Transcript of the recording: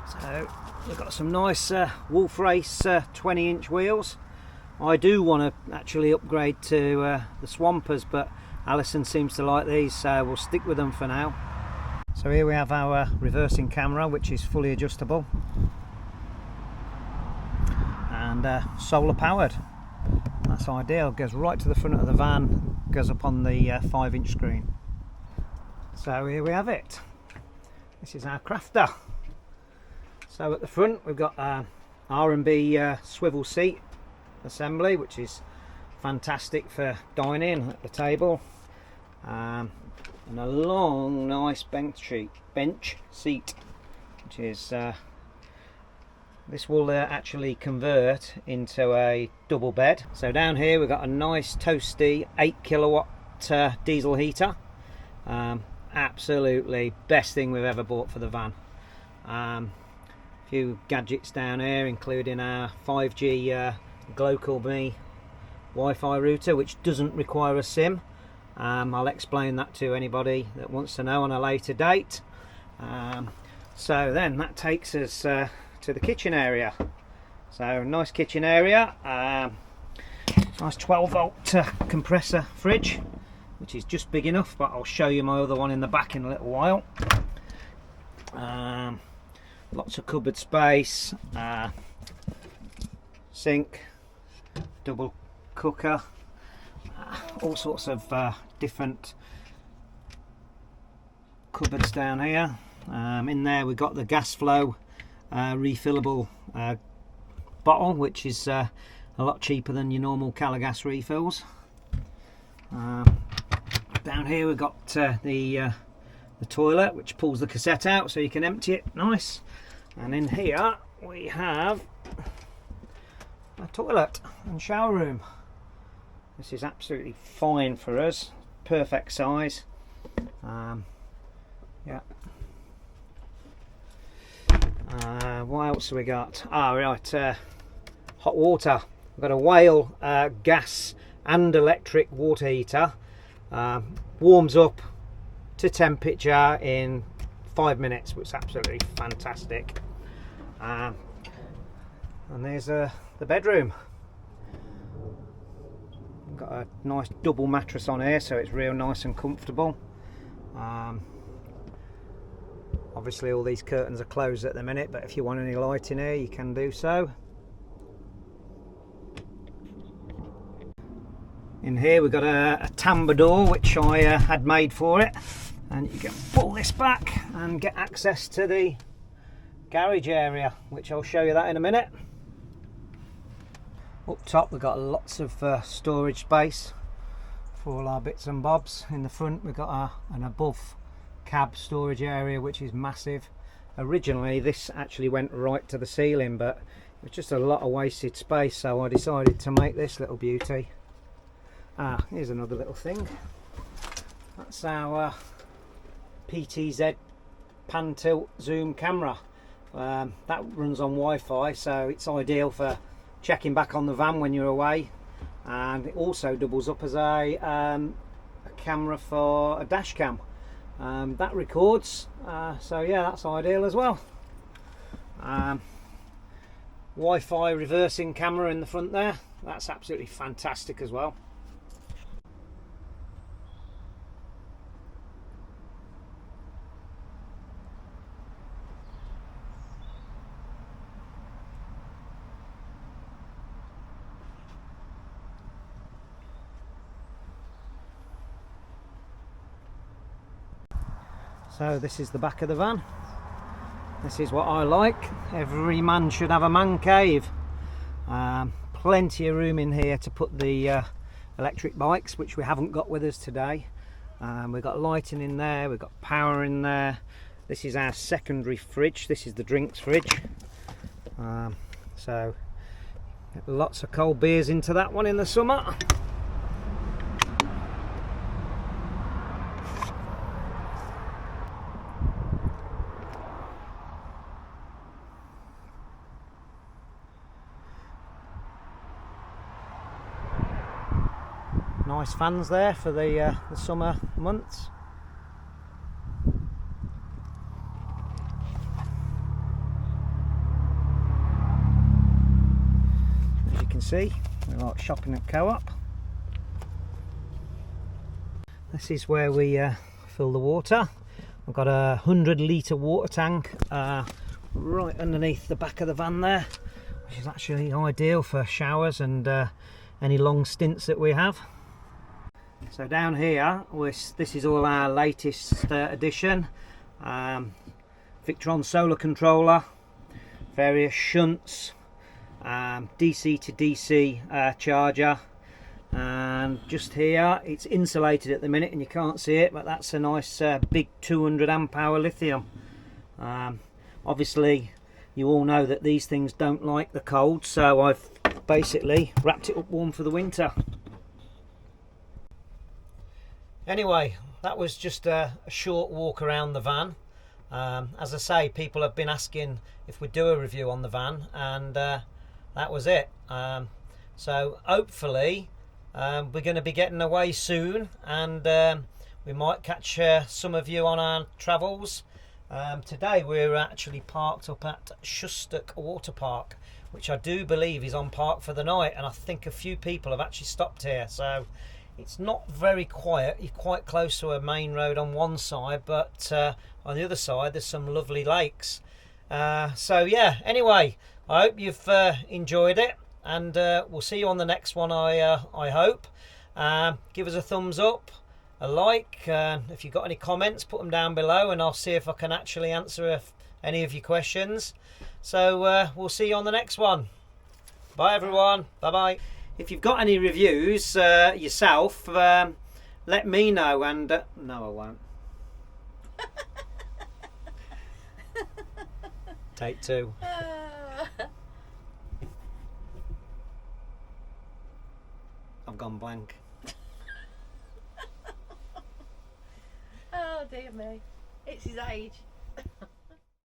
So we've got some nice Wolf Race 20-inch wheels. I do want to actually upgrade to the Swampers, but Alison seems to like these, so we'll stick with them for now. So here we have our reversing camera, which is fully adjustable and solar powered. That's ideal. Goes right to the front of the van, goes up on the 5-inch screen. So here we have it. This is our Crafter. So at the front we've got R&B swivel seat assembly, which is fantastic for dining at the table, and a long nice bench seat, which is this will actually convert into a double bed. So down here we've got a nice toasty 8 kilowatt diesel heater. Absolutely best thing we've ever bought for the van. Few gadgets down here, including our 5G GlocalMe Wi-Fi router, which doesn't require a SIM. I'll explain that to anybody that wants to know on a later date. So then that takes us to the kitchen area. So nice kitchen area, nice 12-volt compressor fridge, which is just big enough, but I'll show you my other one in the back in a little while. Lots of cupboard space, sink, double cooker, all sorts of different cupboards down here. In there we've got the gas flow refillable bottle, which is a lot cheaper than your normal Calagas refills. Down here we've got the toilet, which pulls the cassette out so you can empty it nice. And in here we have a toilet and shower room. This is absolutely fine for us, perfect size. Yeah. What else have we got? Right, hot water. We've got a Whale gas and electric water heater. Warms up to temperature in 5 minutes, which is absolutely fantastic. And there's the bedroom. Got a nice double mattress on here, so it's real nice and comfortable. Obviously all these curtains are closed at the minute, but if you want any light in here you can do so. In here we've got a tambour door, which I had made for it, and you can pull this back and get access to the garage area, which I'll show you that in a minute. Up top we've got lots of storage space for all our bits and bobs. In the front we've got an above cab storage area, which is massive. Originally this actually went right to the ceiling, but it was just a lot of wasted space, so I decided to make this little beauty. Here's another little thing. That's our PTZ pan tilt zoom camera. That runs on Wi-Fi, so it's ideal for checking back on the van when you're away, and it also doubles up as a camera for a dash cam. That records, so yeah, that's ideal as well. Wi-Fi reversing camera in the front there, that's absolutely fantastic as well. So this is the back of the van. This is what I like. Every man should have a man cave. Plenty of room in here to put the electric bikes, which we haven't got with us today. We've got lighting in there, we've got power in there. This is our secondary fridge. This is the drinks fridge. So lots of cold beers into that one in the summer. Nice fans there for the summer months. can see, we like shopping at Co-op. This is where we fill the water. I've got a 100-litre water tank right underneath the back of the van there, which is actually ideal for showers and any long stints that we have. So down here, this is all our latest addition. Victron solar controller, various shunts, DC to DC charger, and just here it's insulated at the minute and you can't see it, but that's a nice big 200 amp hour lithium. Obviously you all know that these things don't like the cold, so I've basically wrapped it up warm for the winter. Anyway, that was just a short walk around the van. As I say, people have been asking if we do a review on the van, and that was it. So hopefully we're going to be getting away soon, and we might catch some of you on our travels. Today we're actually parked up at Shustok Water Park, which I do believe is on park for the night, and I think a few people have actually stopped here. So it's not very quiet. You're quite close to a main road on one side, but on the other side there's some lovely lakes. So yeah, anyway, I hope you've enjoyed it, and we'll see you on the next one, I hope. Give us a thumbs up, a like. If you've got any comments, put them down below and I'll see if I can actually answer any of your questions. So we'll see you on the next one. Bye everyone. Bye bye. If you've got any reviews yourself, let me know, and no, I won't. Take two. I've gone blank. Oh dear me, it's his age.